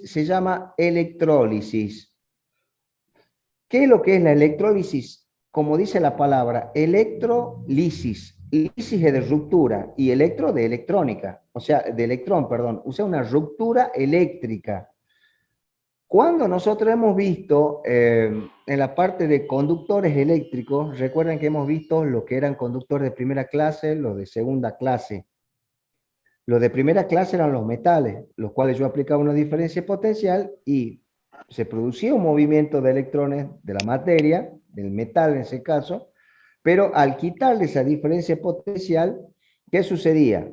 se llama electrólisis. ¿Qué es lo que es la electrólisis? Como dice la palabra, electrolisis. Lisis es de ruptura y electro de electrónica, o sea, de electrón, perdón. O sea, una ruptura eléctrica. Cuando nosotros hemos visto en la parte de conductores eléctricos, recuerden que hemos visto lo que eran conductores de primera clase, los de segunda clase. Los de primera clase eran los metales, los cuales yo aplicaba una diferencia potencial y se producía un movimiento de electrones de la materia, del metal en ese caso, pero al quitarle esa diferencia potencial, ¿qué sucedía?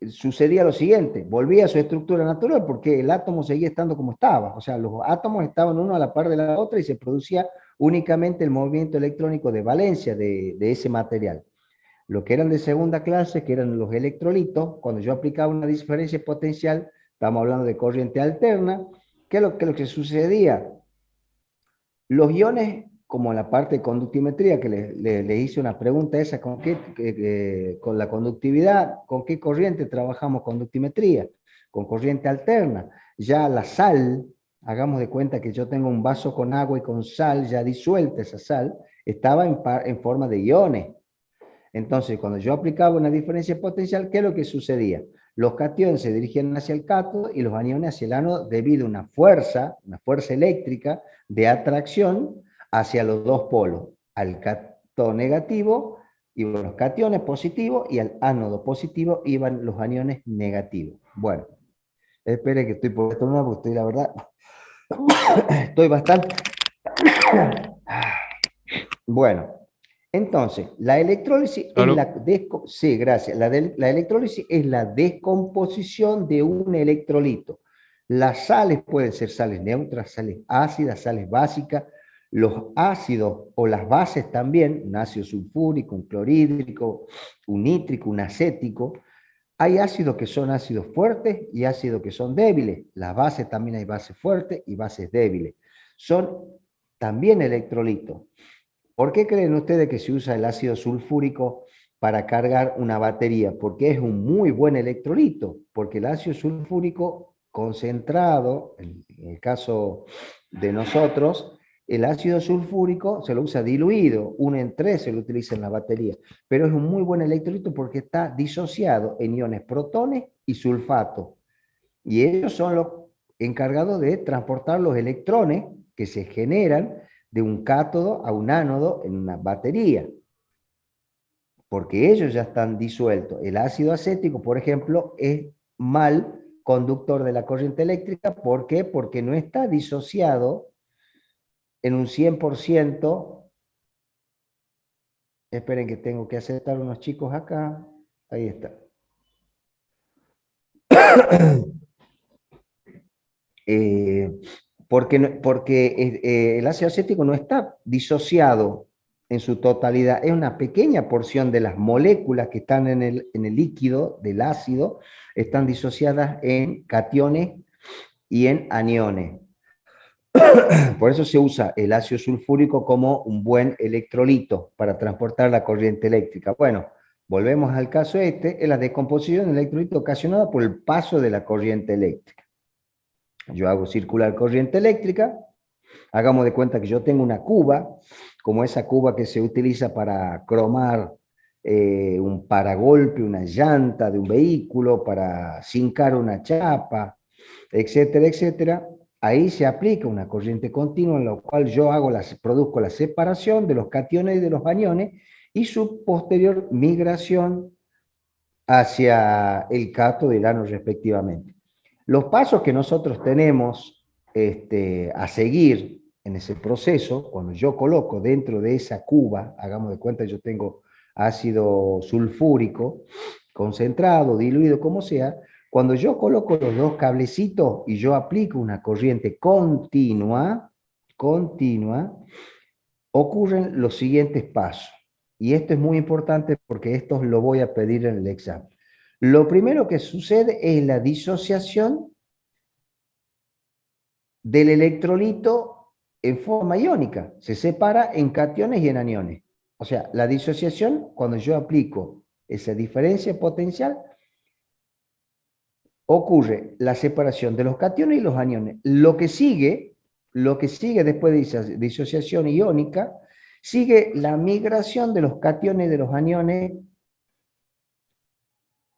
Sucedía lo siguiente, volvía a su estructura natural porque el átomo seguía estando como estaba, o sea, los átomos estaban uno a la par de la otra y se producía únicamente el movimiento electrónico de valencia de ese material. Lo que eran de segunda clase, que eran los electrolitos, cuando yo aplicaba una diferencia potencial, estamos hablando de corriente alterna, ¿qué es lo que sucedía? Los iones, como en la parte de conductimetría, que le hice una pregunta esa, con la conductividad, ¿con qué corriente trabajamos conductimetría? Con corriente alterna. Ya la sal, hagamos de cuenta que yo tengo un vaso con agua y con sal, ya disuelta esa sal, estaba en forma de iones. Entonces, cuando yo aplicaba una diferencia potencial, ¿qué es lo que sucedía? Los cationes se dirigían hacia el cátodo y los aniones hacia el ánodo debido a una fuerza eléctrica de atracción hacia los dos polos, al cátodo negativo iban los cationes positivos y al ánodo positivo iban los aniones negativos. Bueno, espere que estoy por estornudar porque estoy, la verdad, estoy bastante... Bueno, entonces, la electrólisis es ¿Aló? sí, gracias. La electrólisis es la descomposición de un electrolito. Las sales pueden ser sales neutras, sales ácidas, sales básicas. Los ácidos o las bases también, un ácido sulfúrico, un clorhídrico, un nítrico, un acético. Hay ácidos que son ácidos fuertes y ácidos que son débiles. Las bases también hay bases fuertes y bases débiles. Son también electrolitos. ¿Por qué creen ustedes que se usa el ácido sulfúrico para cargar una batería? Porque es un muy buen electrolito, porque el ácido sulfúrico concentrado, en el caso de nosotros, el ácido sulfúrico se lo usa diluido, 1 en 3 se lo utiliza en la batería, pero es un muy buen electrolito porque está disociado en iones protones y sulfato, y ellos son los encargados de transportar los electrones que se generan de un cátodo a un ánodo en una batería, porque ellos ya están disueltos. El ácido acético, por ejemplo, es mal conductor de la corriente eléctrica. ¿Por qué? Porque no está disociado en un 100%. Esperen que tengo que aceptar unos chicos acá. Ahí está. Eh, porque el ácido acético no está disociado en su totalidad, es una pequeña porción de las moléculas que están en el líquido del ácido, están disociadas en cationes y en aniones. Por eso se usa el ácido sulfúrico como un buen electrolito para transportar la corriente eléctrica. Bueno, volvemos al caso este, es la descomposición del electrolito ocasionada por el paso de la corriente eléctrica. Yo hago circular corriente eléctrica, hagamos de cuenta que yo tengo una cuba, como esa cuba que se utiliza para cromar un paragolpe, una llanta de un vehículo, para zincar una chapa, etcétera, etcétera. Ahí se aplica una corriente continua en la cual yo produzco la separación de los cationes y de los aniones y su posterior migración hacia el cátodo y el ánodo respectivamente. Los pasos que nosotros tenemos a seguir en ese proceso, cuando yo coloco dentro de esa cuba, hagamos de cuenta, yo tengo ácido sulfúrico concentrado, diluido, como sea, cuando yo coloco los dos cablecitos y yo aplico una corriente continua, ocurren los siguientes pasos. Y esto es muy importante porque esto lo voy a pedir en el examen. Lo primero que sucede es la disociación del electrolito en forma iónica. Se separa en cationes y en aniones. O sea, la disociación, cuando yo aplico esa diferencia potencial, ocurre la separación de los cationes y los aniones. Lo que sigue después de esa disociación iónica, sigue la migración de los cationes y de los aniones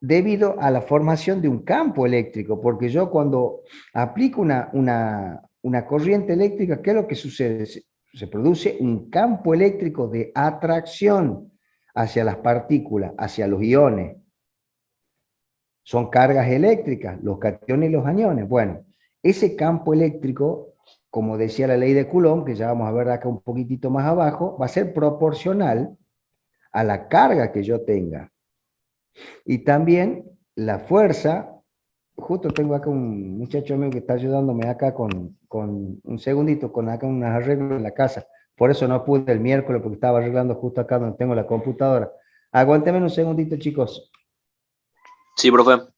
debido a la formación de un campo eléctrico, porque yo cuando aplico una corriente eléctrica, ¿qué es lo que sucede? Se produce un campo eléctrico de atracción hacia las partículas, hacia los iones. Son cargas eléctricas, los cationes y los aniones. Bueno, ese campo eléctrico, como decía la ley de Coulomb, que ya vamos a ver acá un poquitito más abajo, va a ser proporcional a la carga que yo tenga. Y también la fuerza, justo tengo acá un muchacho mío que está ayudándome acá con un segundito, con acá unos arreglos en la casa. Por eso no pude el miércoles, porque estaba arreglando justo acá donde tengo la computadora. Aguánteme un segundito, chicos. Sí, profe.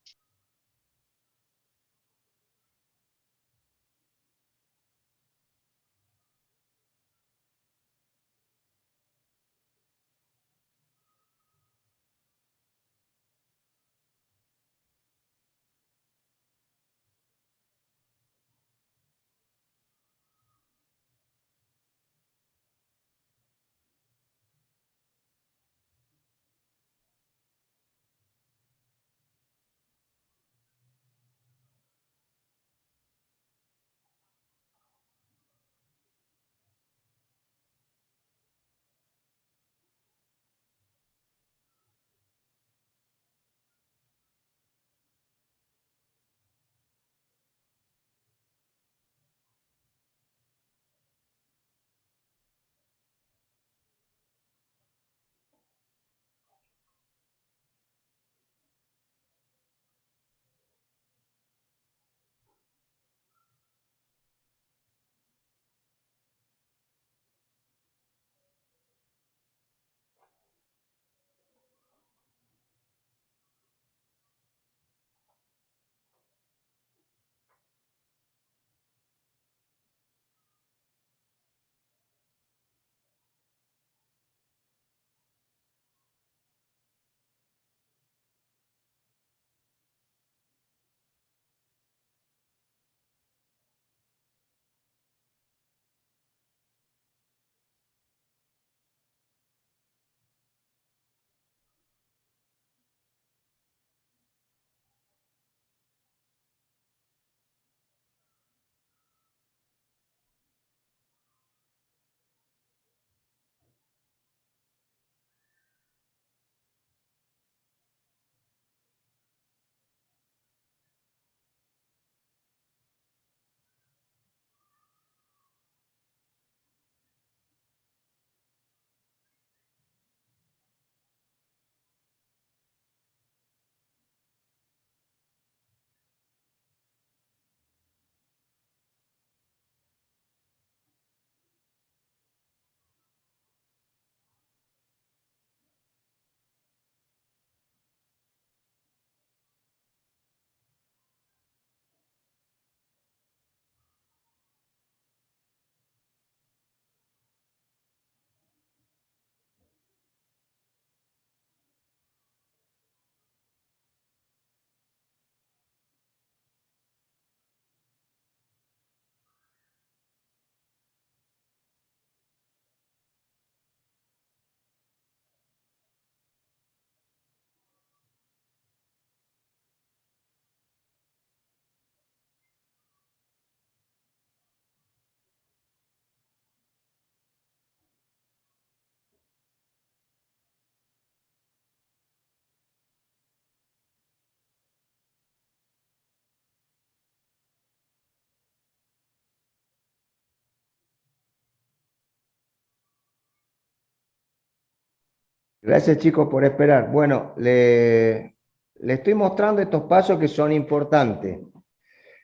Gracias, chicos, por esperar. Bueno, le estoy mostrando estos pasos que son importantes.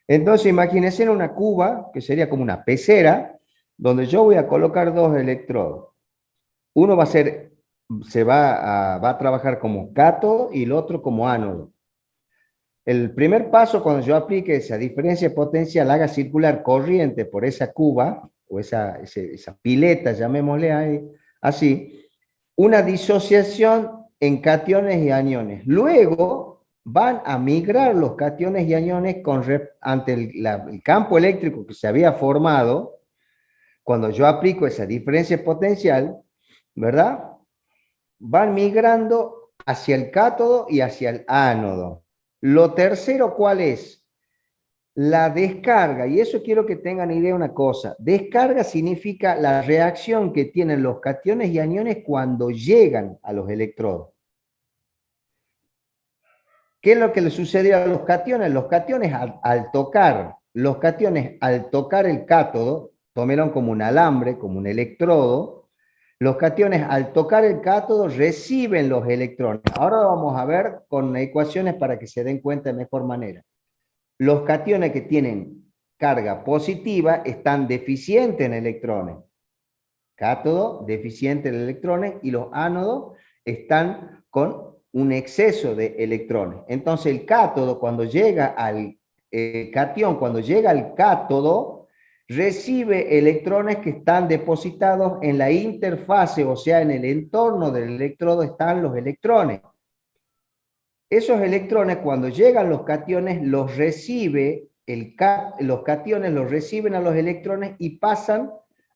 Entonces, imagínense en una cuba, que sería como una pecera, donde yo voy a colocar dos electrodos. Uno va a ser, va a trabajar como cátodo y el otro como ánodo. El primer paso, cuando yo aplique esa diferencia de potencial, haga circular corriente por esa cuba, o esa pileta, llamémosle ahí, así, una disociación en cationes y aniones. Luego van a migrar los cationes y aniones ante el campo eléctrico que se había formado, cuando yo aplico esa diferencia potencial, ¿verdad? Van migrando hacia el cátodo y hacia el ánodo. Lo tercero, ¿cuál es? La descarga, y eso quiero que tengan idea de una cosa. Descarga significa la reacción que tienen los cationes y aniones cuando llegan a los electrodos. ¿Qué es lo que le sucedió a los cationes? Los cationes al tocar el cátodo, tomaron como un alambre, como un electrodo, los cationes al tocar el cátodo reciben los electrones. Ahora vamos a ver con ecuaciones para que se den cuenta de mejor manera. Los cationes que tienen carga positiva están deficientes en electrones. Cátodo deficiente en electrones y los ánodos están con un exceso de electrones. Entonces el cátodo cuando llega al catión, cuando llega al cátodo, recibe electrones que están depositados en la interfase, o sea, en el entorno del electrodo están los electrones. Esos electrones, cuando llegan los cationes, los cationes los reciben a los electrones y pasan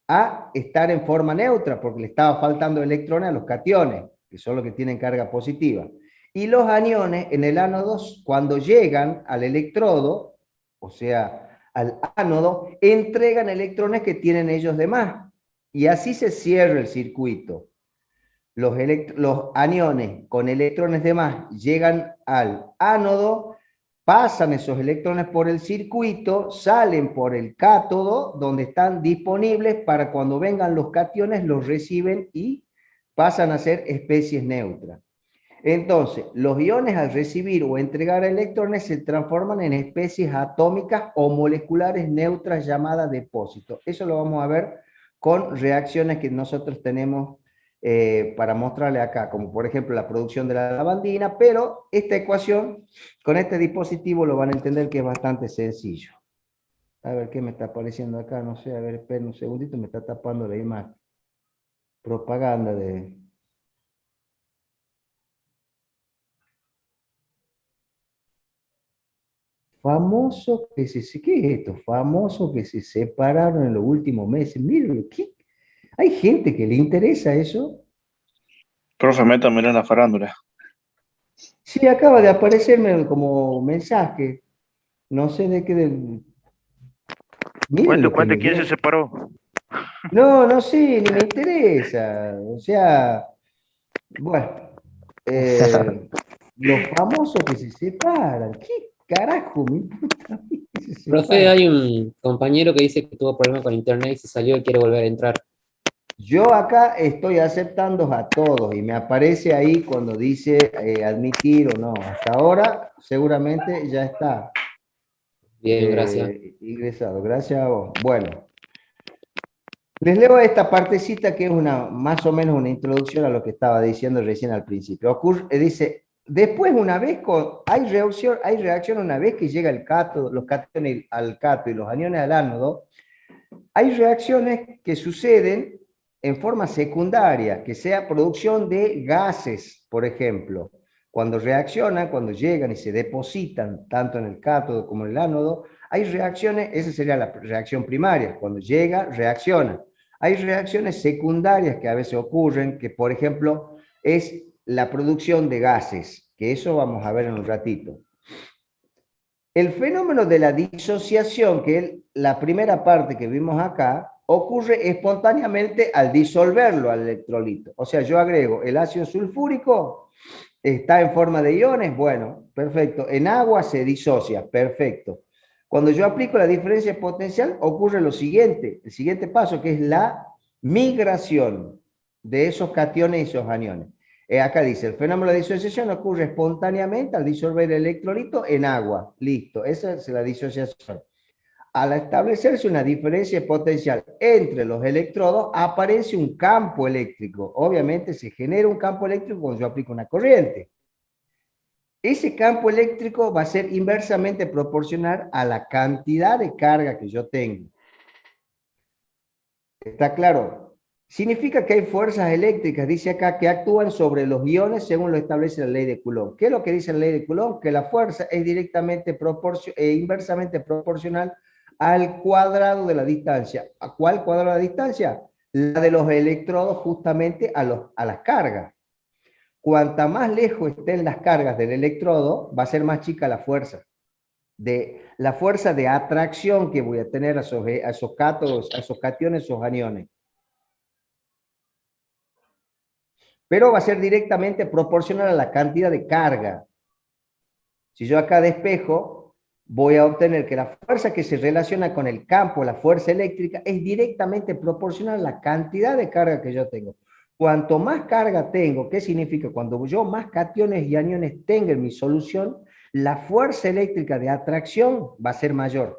a estar en forma neutra, porque le estaba faltando electrones a los cationes, que son los que tienen carga positiva. Y los aniones en el ánodo, cuando llegan al electrodo, o sea, al ánodo, entregan electrones que tienen ellos de más. Y así se cierra el circuito. Los aniones con electrones de más llegan al ánodo, pasan esos electrones por el circuito, salen por el cátodo, donde están disponibles para cuando vengan los cationes, los reciben y pasan a ser especies neutras. Entonces, los iones al recibir o entregar electrones se transforman en especies atómicas o moleculares neutras llamadas depósitos. Eso lo vamos a ver con reacciones que nosotros tenemos para mostrarle acá, como por ejemplo la producción de la lavandina, pero esta ecuación con este dispositivo lo van a entender que es bastante sencillo. A ver qué me está apareciendo acá, no sé, a ver, esperen un segundito, me está tapando la imagen. Propaganda de... Famosos que se... ¿Qué es esto? Famosos que se separaron en los últimos meses. Miren, ¿qué? ¿Hay gente que le interesa eso? Profe, métame en la farándula. Sí, acaba de aparecerme como mensaje. No sé de qué... Miren lo que Cuente me quién se llega. separó. No, no sé, ni me interesa. O sea, bueno, los famosos que se separan. ¿Qué carajo me importa a mí que se Profe, separan? hay un compañero que dice que tuvo problemas con internet y se salió y quiere volver a entrar. Yo acá estoy aceptando a todos y me aparece ahí cuando dice admitir o no. Hasta ahora seguramente ya está Bien, gracias. ingresado. Gracias a vos. Bueno, les leo esta partecita que es más o menos una introducción a lo que estaba diciendo recién al principio. Dice, después una vez hay reacción una vez que llega el cátodo, los cationes al cátodo y los aniones al ánodo, hay reacciones que suceden en forma secundaria, que sea producción de gases, por ejemplo. Cuando reaccionan, cuando llegan y se depositan tanto en el cátodo como en el ánodo, hay reacciones, esa sería la reacción primaria, cuando llega, reacciona. Hay reacciones secundarias que a veces ocurren, que por ejemplo es la producción de gases, que eso vamos a ver en un ratito. El fenómeno de la disociación, que es la primera parte que vimos acá, ocurre espontáneamente al disolverlo al electrolito. O sea, yo agrego el ácido sulfúrico, está en forma de iones, bueno, perfecto. En agua se disocia, perfecto. Cuando yo aplico la diferencia potencial, ocurre lo siguiente, el siguiente paso, que es la migración de esos cationes y esos aniones. Acá dice, el fenómeno de disociación ocurre espontáneamente al disolver el electrolito en agua. Listo, esa es la disociación. Al establecerse una diferencia potencial entre los electrodos, aparece un campo eléctrico. Obviamente se genera un campo eléctrico cuando yo aplico una corriente. Ese campo eléctrico va a ser inversamente proporcional a la cantidad de carga que yo tengo. ¿Está claro? Significa que hay fuerzas eléctricas, dice acá, que actúan sobre los iones según lo establece la ley de Coulomb. ¿Qué es lo que dice la ley de Coulomb? Que la fuerza es directamente inversamente proporcional al cuadrado de la distancia. ¿A cuál cuadrado de la distancia? La de los electrodos justamente a las cargas. Cuanta más lejos estén las cargas del electrodo, va a ser más chica la fuerza. La fuerza de atracción que voy a tener a esos cátodos, a esos cationes, esos aniones. Pero va a ser directamente proporcional a la cantidad de carga. Si yo acá despejo, voy a obtener que la fuerza que se relaciona con el campo, la fuerza eléctrica, es directamente proporcional a la cantidad de carga que yo tengo. Cuanto más carga tengo, ¿qué significa? Cuando yo más cationes y aniones tenga en mi solución, la fuerza eléctrica de atracción va a ser mayor.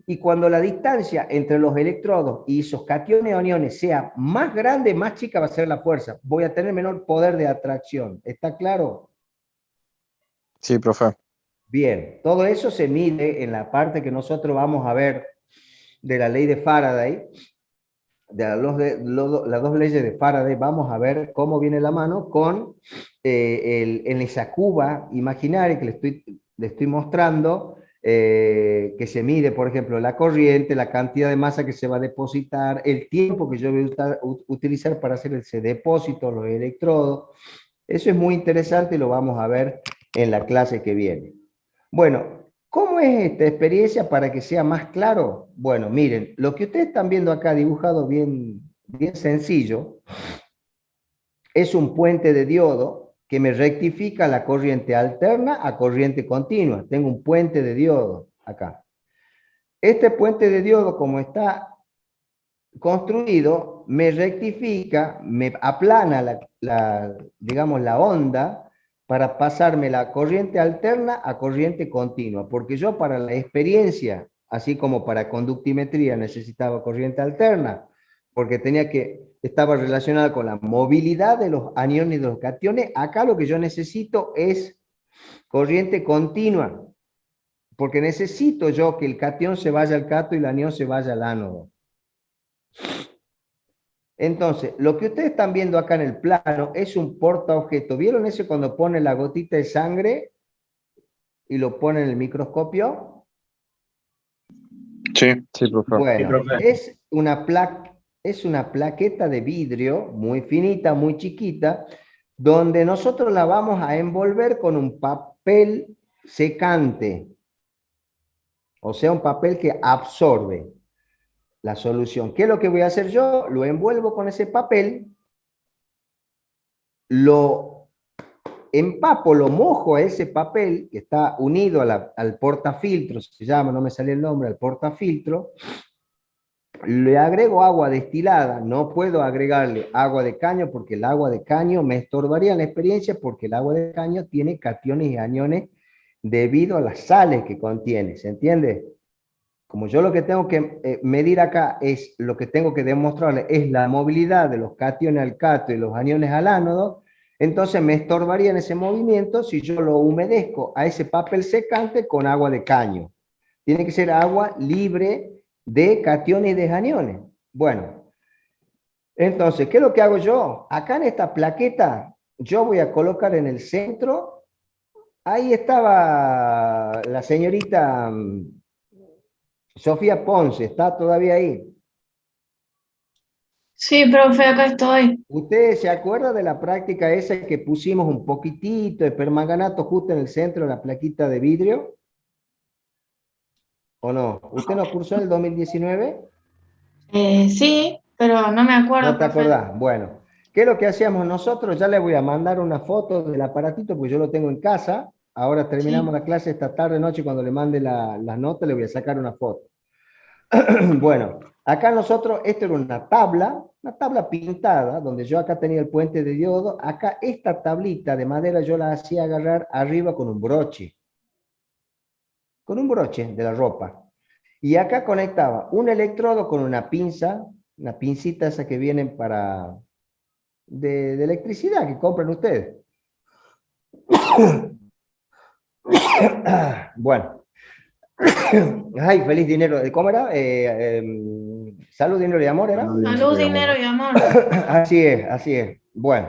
Y cuando la distancia entre los electrodos y esos cationes o aniones sea más grande, más chica va a ser la fuerza. Voy a tener menor poder de atracción. ¿Está claro? Sí, profe. Bien, todo eso se mide en la parte que nosotros vamos a ver de la ley de Faraday, de las dos leyes de Faraday. Vamos a ver cómo viene la mano con en esa cuba imaginaria que le estoy mostrando, que se mide, por ejemplo, la corriente, la cantidad de masa que se va a depositar, el tiempo que yo voy a utilizar para hacer ese depósito, los electrodos. Eso es muy interesante y lo vamos a ver en la clase que viene. Bueno, ¿cómo es esta experiencia para que sea más claro? Bueno, miren, lo que ustedes están viendo acá dibujado bien sencillo, es un puente de diodo que me rectifica la corriente alterna a corriente continua. Tengo un puente de diodo acá. Este puente de diodo, como está construido, me rectifica, me aplana digamos, la onda para pasarme la corriente alterna a corriente continua, porque yo para la experiencia, así como para conductimetría, necesitaba corriente alterna, porque estaba relacionada con la movilidad de los aniones y de los cationes. Acá lo que yo necesito es corriente continua, porque necesito yo que el catión se vaya al cátodo y el anión se vaya al ánodo. Entonces, lo que ustedes están viendo acá en el plano es un portaobjeto. ¿Vieron eso cuando pone la gotita de sangre y lo pone en el microscopio? Sí. Sí, profe. Bueno, Sí, profe. es una plaqueta de vidrio muy finita, muy chiquita, donde nosotros la vamos a envolver con un papel secante, o sea, un papel que absorbe la solución. ¿Qué es lo que voy a hacer yo? Lo envuelvo con ese papel, lo empapo, lo mojo a ese papel que está unido al portafiltro, se llama, no me sale el nombre, al portafiltro. Le agrego agua destilada, no puedo agregarle agua de caño porque el agua de caño me estorbaría en la experiencia, porque el agua de caño tiene cationes y aniones debido a las sales que contiene, ¿se entiende? Como yo lo que tengo que medir acá es, lo que tengo que demostrarle es la movilidad de los cationes al cátodo y los aniones al ánodo, entonces me estorbaría en ese movimiento si yo lo humedezco a ese papel secante con agua de caño. Tiene que ser agua libre de cationes y de aniones. Bueno, entonces, ¿qué es lo que hago yo? Acá en esta plaqueta, yo voy a colocar en el centro, ahí estaba la señorita Sofía Ponce, ¿está todavía ahí? Sí, profe, acá estoy. ¿Usted se acuerda de la práctica esa que pusimos un poquitito de permanganato justo en el centro de la plaquita de vidrio? ¿O no? ¿Usted no cursó en el 2019? Sí, pero no me acuerdo, ¿No te profe. acordás? Bueno, ¿qué es lo que hacíamos nosotros? Ya le voy a mandar una foto del aparatito, porque yo lo tengo en casa. Ahora terminamos Sí. la clase esta tarde, noche, cuando le mande las notas, le voy a sacar una foto. Bueno, acá nosotros, esto era una tabla pintada, donde yo acá tenía el puente de diodo. Acá esta tablita de madera yo la hacía agarrar arriba con un broche de la ropa. Y acá conectaba un electrodo con una pinza, una pincita esa que vienen de electricidad que compran ustedes. Bueno. Ay, feliz dinero. ¿Cómo era? Salud, dinero y amor, ¿era? Salud, dinero y amor. Así es, así es. Bueno,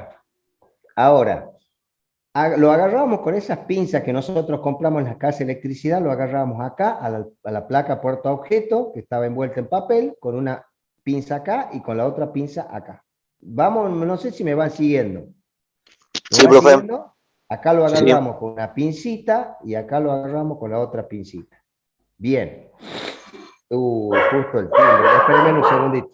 ahora, lo agarramos con esas pinzas que nosotros compramos en la casa de electricidad, lo agarramos acá a la placa puerta objeto, que estaba envuelta en papel, con una pinza acá y con la otra pinza acá. Vamos, no sé si me van siguiendo. ¿Me Sí, van profe. siguiendo? Acá lo Sí. agarramos con una pincita y acá lo agarramos con la otra pincita. Bien. Justo el timbre. Espérenme un segundito.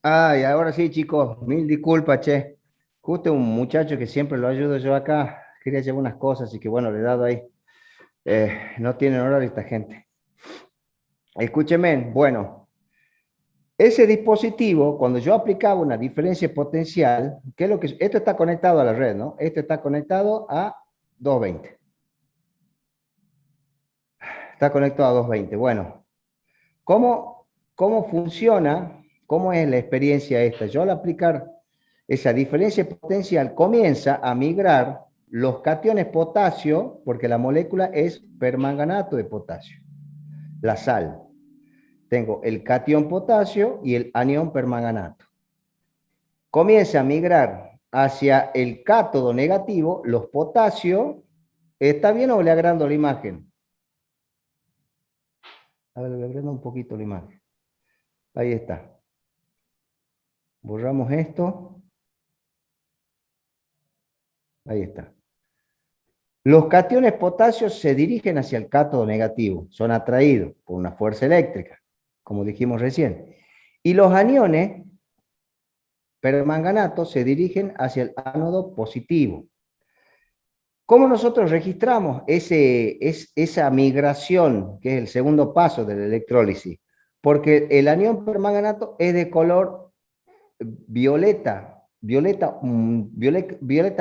Ay, ahora sí, chicos, mil disculpas, che. Justo un muchacho que siempre lo ayudo yo acá, quería llevar unas cosas y que bueno, le he dado ahí. No tienen horario esta gente. Escúcheme, bueno, ese dispositivo, cuando yo aplicaba una diferencia potencial, ¿qué es lo que esto está conectado a la red, ¿no? Esto está conectado a 220. Está conectado a 220. Bueno, ¿cómo funciona? ¿Cómo es la experiencia esta? Yo al aplicar esa diferencia potencial comienza a migrar los cationes potasio, porque la molécula es permanganato de potasio, la sal. Tengo el cation potasio y el anión permanganato. Comienza a migrar hacia el cátodo negativo, los potasios. ¿Está bien o le agrando la imagen? A ver, le agrando un poquito la imagen. Ahí está. Borramos esto. Ahí está. Los cationes potasios se dirigen hacia el cátodo negativo, son atraídos por una fuerza eléctrica, como dijimos recién. Y los aniones permanganato se dirigen hacia el ánodo positivo. ¿Cómo nosotros registramos esa migración, que es el segundo paso de la electrólisis? Porque el anión permanganato es de color violeta, violeta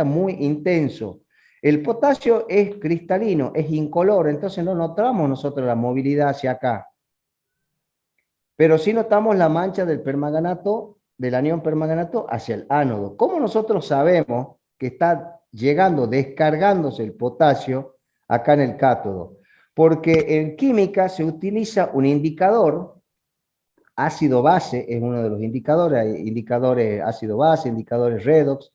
muy intenso. El potasio es cristalino, es incoloro, entonces no notamos nosotros la movilidad hacia acá. Pero sí notamos la mancha del permanganato, del anión permanganato hacia el ánodo. ¿Cómo nosotros sabemos que está llegando, descargándose el potasio acá en el cátodo? Porque en química se utiliza un indicador, ácido base es uno de los indicadores, hay indicadores ácido base, indicadores redox.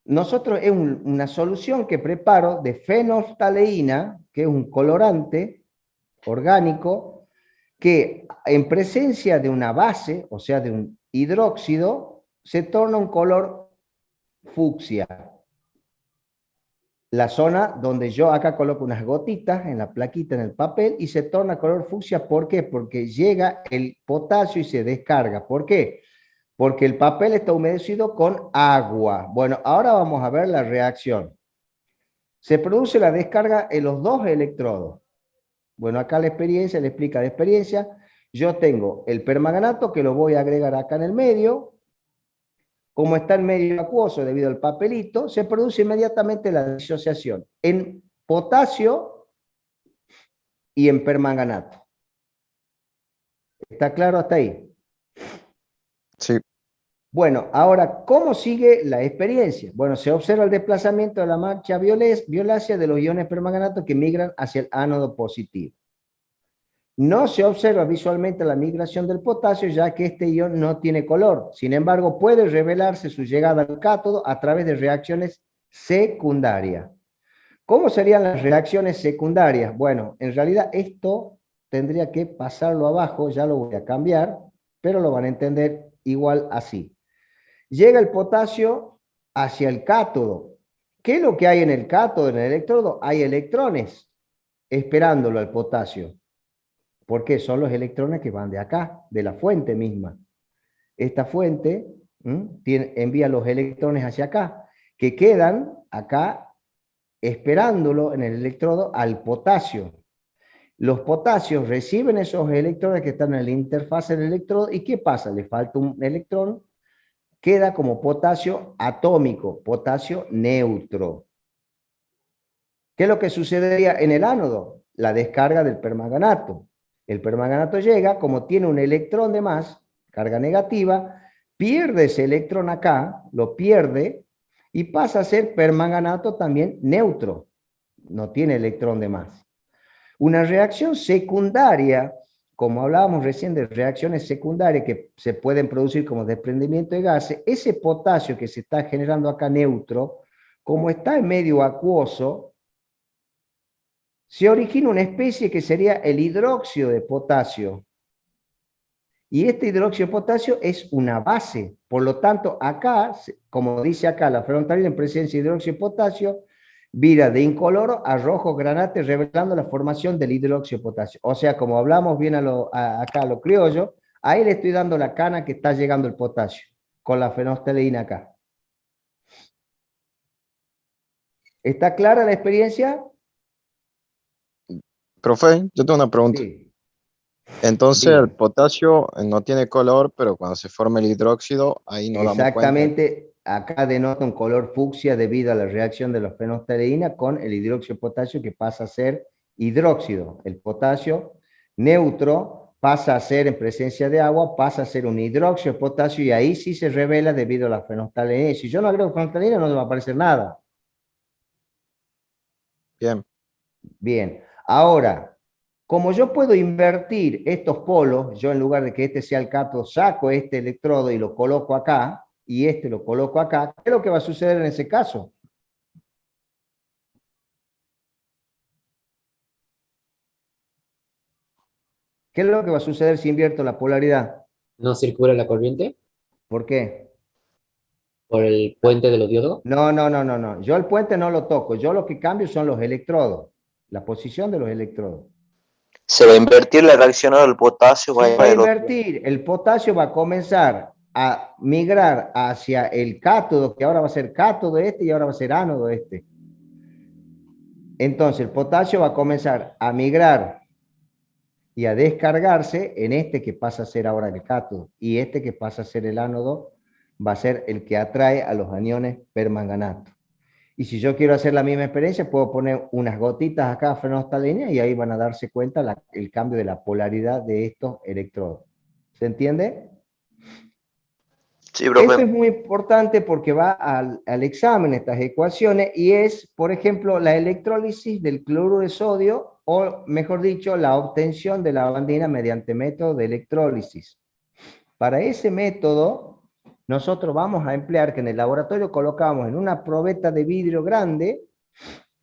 Nosotros es una solución que preparo de fenolftaleína, que es un colorante orgánico, que en presencia de una base, o sea, de un hidróxido, se torna un color fucsia. La zona donde yo acá coloco unas gotitas en la plaquita, en el papel, y se torna color fucsia. ¿Por qué? Porque llega el potasio y se descarga. ¿Por qué? Porque el papel está humedecido con agua. Bueno, ahora vamos a ver la reacción. Se produce la descarga en los dos electrodos. Bueno, acá la experiencia, le explica la experiencia. Yo tengo el permanganato que lo voy a agregar acá en el medio. Como está en medio acuoso debido al papelito, se produce inmediatamente la disociación en potasio y en permanganato. ¿Está claro hasta ahí? Sí. Bueno, ahora, ¿cómo sigue la experiencia? Bueno, se observa el desplazamiento de la mancha violácea de los iones permanganato que migran hacia el ánodo positivo. No se observa visualmente la migración del potasio, ya que este ion no tiene color. Sin embargo, puede revelarse su llegada al cátodo a través de reacciones secundarias. ¿Cómo serían las reacciones secundarias? Bueno, en realidad esto tendría que pasarlo abajo, ya lo voy a cambiar, pero lo van a entender igual así. Llega el potasio hacia el cátodo. ¿Qué es lo que hay en el cátodo, en el electrodo? Hay electrones esperándolo al potasio. ¿Por qué? Son los electrones que van de acá, de la fuente misma. Esta fuente envía los electrones hacia acá, que quedan acá esperándolo en el electrodo al potasio. Los potasios reciben esos electrones que están en la interfase del electrodo, ¿y qué pasa? Le falta un electrón, queda como potasio atómico, potasio neutro. ¿Qué es lo que sucedería en el ánodo? La descarga del permanganato. El permanganato llega, como tiene un electrón de más, carga negativa, pierde ese electrón acá, lo pierde, y pasa a ser permanganato también neutro. No tiene electrón de más. Una reacción secundaria, como hablábamos recién de reacciones secundarias que se pueden producir como desprendimiento de gases, ese potasio que se está generando acá neutro, como está en medio acuoso, se origina una especie que sería el hidróxido de potasio. Y este hidróxido de potasio es una base. Por lo tanto, acá, como dice acá, la frontalina en presencia de hidróxido de potasio vira de incoloro a rojo granate, revelando la formación del hidróxido de potasio. O sea, como hablamos bien acá a lo criollo, Ahí le estoy dando la cana que está llegando el potasio, con la fenolftaleína acá. ¿Está clara la experiencia? Profe, yo tengo una pregunta. Sí, Entonces el diga. potasio no tiene color, pero cuando se forma el hidróxido, ahí nos damos cuenta. Exactamente, acá denota un color fucsia debido a la reacción de la fenolftaleína con el hidróxido de potasio que pasa a ser hidróxido. El potasio neutro pasa a ser, en presencia de agua, pasa a ser un hidróxido de potasio y ahí sí se revela debido a la fenolftaleína. Si yo no agrego fenolftaleína no me va a aparecer nada. Bien, Bien, ahora, como yo puedo invertir estos polos, yo en lugar de que este sea el cátodo, saco este electrodo y lo coloco acá, y este lo coloco acá, ¿qué es lo que va a suceder en ese caso? ¿Qué es lo que va a suceder si invierto la polaridad? ¿No circula la corriente ¿Por qué? por el puente de los diodos? No, no, no, no, no. Yo el puente no lo toco. Yo lo que cambio son los electrodos, la posición de los electrodos. Se va a invertir la reacción del potasio, va a Se ir va a al otro. invertir, el potasio va a comenzar a migrar hacia el cátodo, que ahora va a ser cátodo este y ahora va a ser ánodo este. Entonces el potasio va a comenzar a migrar y a descargarse en este que pasa a ser ahora el cátodo y este que pasa a ser el ánodo va a ser el que atrae a los aniones permanganato. Y si yo quiero hacer la misma experiencia, puedo poner unas gotitas acá frente a esta línea y ahí van a darse cuenta el cambio de la polaridad de estos electrodos. ¿Se entiende? Sí, Esto profe. es muy importante porque va al examen estas ecuaciones y es, por ejemplo, la electrólisis del cloruro de sodio o, mejor dicho, la obtención de la lavandina mediante método de electrólisis. Para ese método, nosotros vamos a emplear que en el laboratorio colocamos en una probeta de vidrio grande,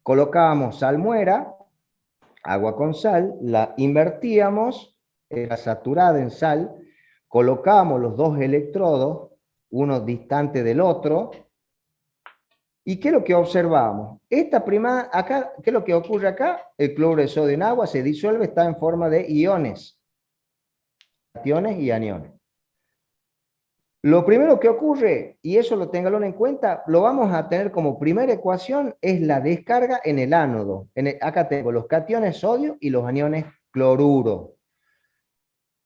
colocábamos salmuera, agua con sal, la invertíamos, era saturada en sal, colocábamos los dos electrodos, uno distante del otro, ¿y qué es lo que observamos? Esta prima, acá, ¿qué es lo que ocurre acá? El cloruro de sodio en agua se disuelve, está en forma de iones, cationes y aniones. Lo primero que ocurre, y eso lo téngalo en cuenta, lo vamos a tener como primera ecuación, es la descarga en el ánodo. Acá tengo los cationes sodio y los aniones cloruro.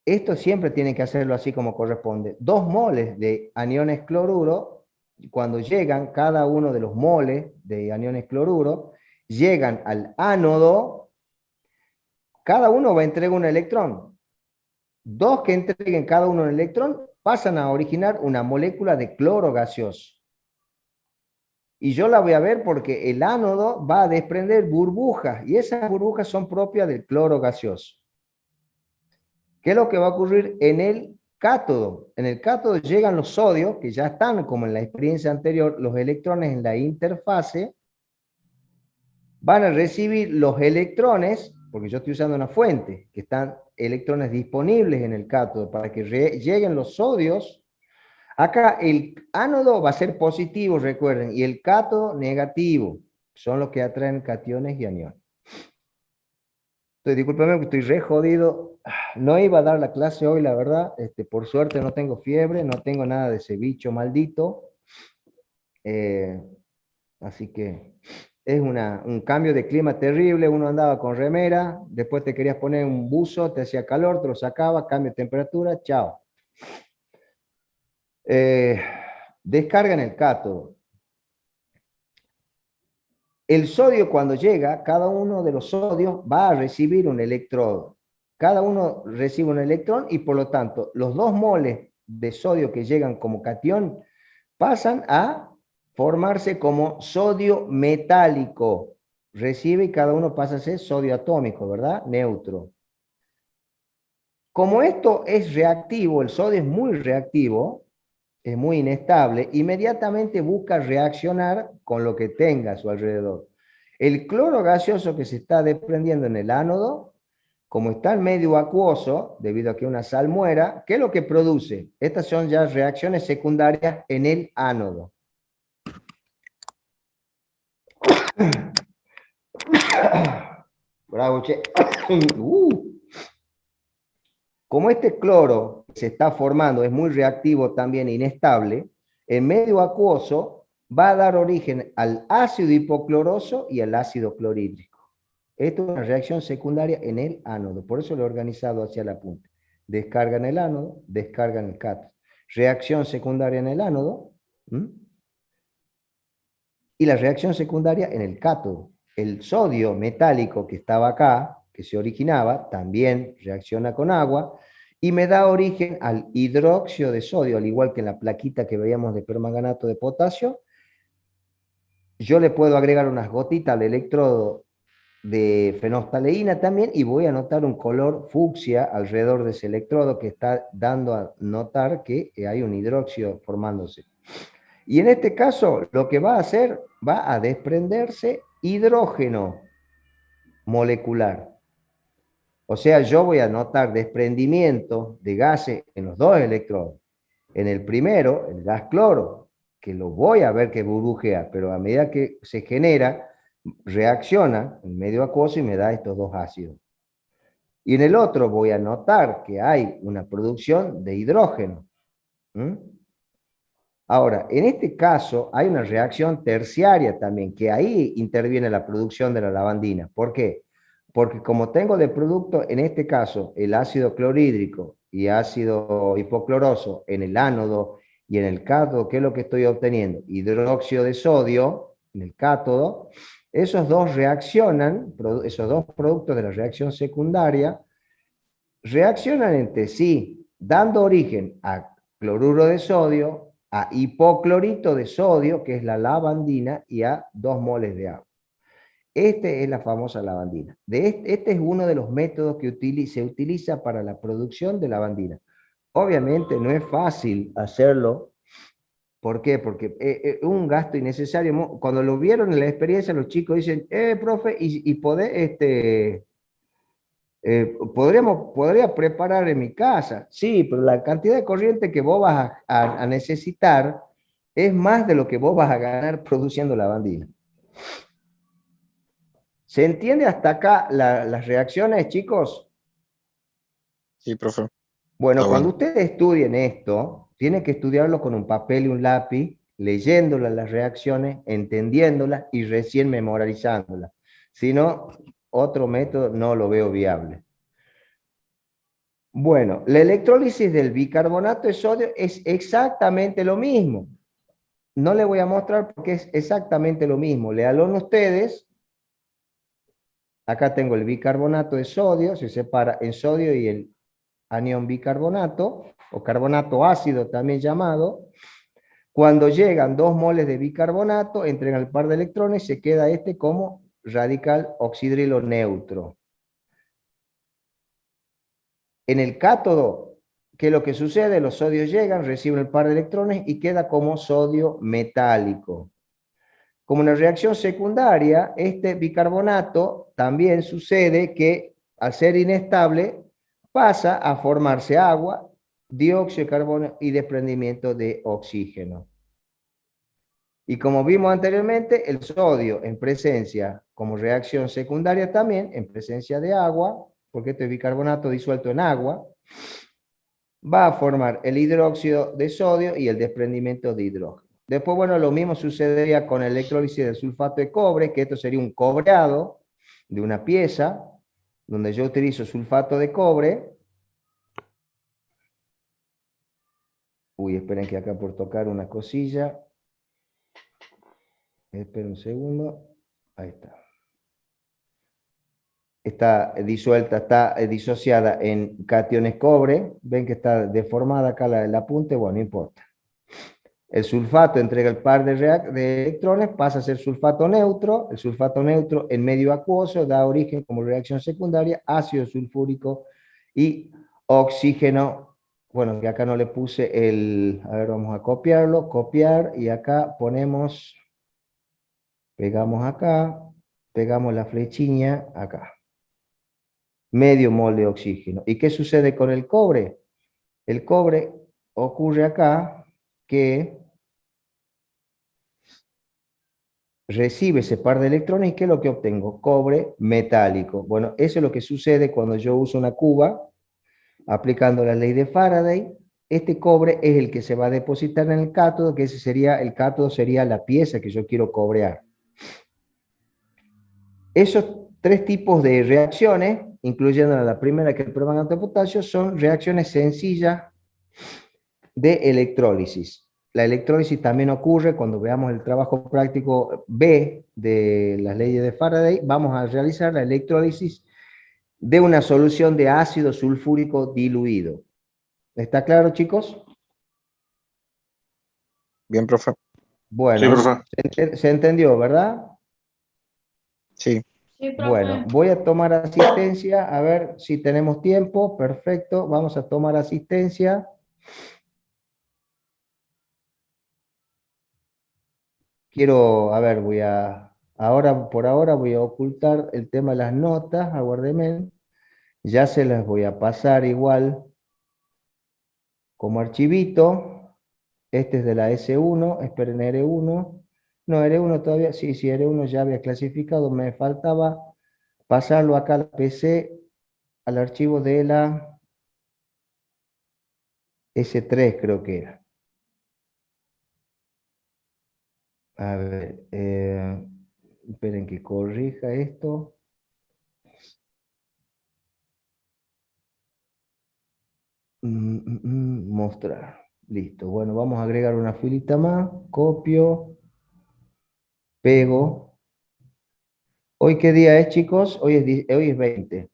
Esto siempre tienen que hacerlo así como corresponde. 2 moles de aniones cloruro, cuando llegan cada uno de los moles de aniones cloruro, llegan al ánodo, cada uno va a entregar un electrón. 2 que entreguen cada uno un electrón pasan a originar una molécula de cloro gaseoso. Y yo la voy a ver porque el ánodo va a desprender burbujas, y esas burbujas son propias del cloro gaseoso. ¿Qué es lo que va a ocurrir en el cátodo? En el cátodo llegan los sodios, que ya están, como en la experiencia anterior, los electrones en la interfase, van a recibir los electrones, porque yo estoy usando una fuente, que están electrones disponibles en el cátodo, para que lleguen los sodios. Acá el ánodo va a ser positivo, recuerden, y el cátodo negativo. Son los que atraen cationes y aniones. Discúlpeme que estoy re jodido. No iba a dar la clase hoy, la verdad. Por suerte no tengo fiebre, no tengo nada de ese bicho maldito. Así que es un cambio de clima terrible. Uno andaba con remera, después te querías poner un buzo, te hacía calor, te lo sacaba, cambio de temperatura, chao. Descarga en el cátodo. El sodio cuando llega, cada uno de los sodios va a recibir un electrodo. Cada uno recibe un electrón y por lo tanto los 2 moles de sodio que llegan como catión pasan a formarse como sodio metálico. Recibe y cada uno pasa a ser sodio atómico, ¿verdad? Neutro. Como esto es reactivo, el sodio es muy reactivo, es muy inestable, inmediatamente busca reaccionar con lo que tenga a su alrededor. El cloro gaseoso que se está desprendiendo en el ánodo, como está en medio acuoso, debido a que una salmuera, ¿qué es lo que produce? Estas son ya reacciones secundarias en el ánodo. Bravo, che. Como este cloro se está formando es muy reactivo también, inestable, en medio acuoso va a dar origen al ácido hipocloroso y al ácido clorhídrico. Esto es una reacción secundaria en el ánodo, por eso lo he organizado hacia la punta. Descarga en el ánodo, descarga en el cátodo. Reacción secundaria en el ánodo, y la reacción secundaria en el cátodo. El sodio metálico que estaba acá, que se originaba, también reacciona con agua, y me da origen al hidróxido de sodio, al igual que en la plaquita que veíamos de permanganato de potasio. Yo le puedo agregar unas gotitas al electrodo de fenolftaleína también, y voy a notar un color fucsia alrededor de ese electrodo que está dando a notar que hay un hidróxido formándose. Y en este caso, lo que va a hacer, va a desprenderse hidrógeno molecular. O sea, yo voy a notar desprendimiento de gases en los dos electrodos. En el primero, el gas cloro, que lo voy a ver que burbujea, pero a medida que se genera, reacciona en medio acuoso y me da estos dos ácidos. Y en el otro voy a notar que hay una producción de hidrógeno. Ahora, en este caso hay una reacción terciaria también, que ahí interviene la producción de la lavandina. ¿Por qué? Porque como tengo de producto, en este caso, el ácido clorhídrico y ácido hipocloroso en el ánodo y en el cátodo, ¿qué es lo que estoy obteniendo? Hidróxido de sodio en el cátodo. Esos dos reaccionan, esos dos productos de la reacción secundaria, reaccionan entre sí, dando origen a cloruro de sodio, a hipoclorito de sodio, que es la lavandina, y a 2 moles de agua. Este es la famosa lavandina. Este es uno de los métodos que se utiliza para la producción de lavandina. Obviamente no es fácil hacerlo. ¿Por qué? Porque es un gasto innecesario. Cuando lo vieron en la experiencia, los chicos dicen, profe, y podría preparar en mi casa. Sí, pero la cantidad de corriente que vos vas a necesitar es más de lo que vos vas a ganar produciendo lavandina. ¿Se entiende hasta acá las reacciones, chicos? Sí, profe. Bueno, Está cuando bueno. ustedes estudien esto, tienen que estudiarlo con un papel y un lápiz, leyéndolas las reacciones, entendiéndolas y recién memorizándolas. Si no, otro método no lo veo viable. Bueno, la electrólisis del bicarbonato de sodio es exactamente lo mismo. No le voy a mostrar porque es exactamente lo mismo. Léanlo ustedes. Acá tengo el bicarbonato de sodio, se separa en sodio y el anión bicarbonato, o carbonato ácido también llamado. Cuando llegan 2 moles de bicarbonato, entran al par de electrones, se queda este como radical oxidrilo neutro. En el cátodo, ¿qué es lo que sucede? Los sodios llegan, reciben el par de electrones y queda como sodio metálico. Como una reacción secundaria, este bicarbonato también sucede que al ser inestable pasa a formarse agua, dióxido de carbono y desprendimiento de oxígeno. Y como vimos anteriormente, el sodio en presencia, como reacción secundaria también, en presencia de agua, porque este es bicarbonato disuelto en agua, va a formar el hidróxido de sodio y el desprendimiento de hidrógeno. Después, bueno, lo mismo sucedería con el electrólisis del sulfato de cobre, que esto sería un cobreado de una pieza, donde yo utilizo sulfato de cobre. Uy, esperen que acá por tocar una cosilla. Esperen un segundo. Ahí está. Está disuelta, está disociada en cationes cobre. Ven que está deformada acá el apunte. Bueno, no importa. El sulfato entrega el par de electrones, pasa a ser sulfato neutro. El sulfato neutro en medio acuoso da origen como reacción secundaria ácido sulfúrico y oxígeno. Bueno, que acá no le puse a ver, vamos a copiarlo, copiar, y acá ponemos, pegamos acá, pegamos la flechilla acá. Medio mol de oxígeno. ¿Y qué sucede con el cobre? El cobre ocurre acá que recibe ese par de electrones, y ¿qué es lo que obtengo? Cobre metálico. Bueno, eso es lo que sucede cuando yo uso una cuba aplicando la ley de Faraday, este cobre es el que se va a depositar en el cátodo, que ese sería, el cátodo sería la pieza que yo quiero cobrear. Esos tres tipos de reacciones, incluyendo la primera que es el permanganato de potasio, son reacciones sencillas de electrólisis. La electrólisis también ocurre cuando veamos el trabajo práctico B de las leyes de Faraday. Vamos a realizar la electrólisis de una solución de ácido sulfúrico diluido. ¿Está claro, chicos? Bien, profe. Sí, Bueno, profe. se entendió, ¿verdad? Sí. Sí, profe. Bueno, voy a tomar asistencia, a ver si tenemos tiempo. Perfecto, vamos a tomar asistencia. Quiero, a ver, por ahora voy a ocultar el tema de las notas, aguárdenme. Ya se las voy a pasar igual como archivito. Este es de la S1, esperen R1. No, R1 todavía, sí, R1 ya había clasificado, me faltaba pasarlo acá a la PC, al archivo de la S3 creo que era. A ver, esperen que corrija esto. Mostrar. Listo. Bueno, vamos a agregar una filita más. Copio. Pego. ¿Hoy qué día es, chicos? Hoy es 20. Hoy es 20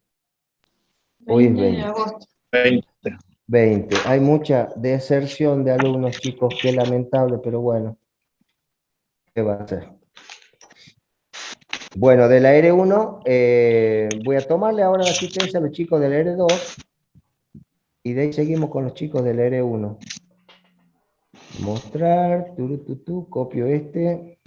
de 20. agosto. 20. Hay mucha deserción de alumnos, chicos. Qué lamentable, pero bueno. ¿Qué va a hacer? Bueno, de la R1 voy a tomarle ahora la asistencia a los chicos del R2 y de ahí seguimos con los chicos del R1. Mostrar, copio este.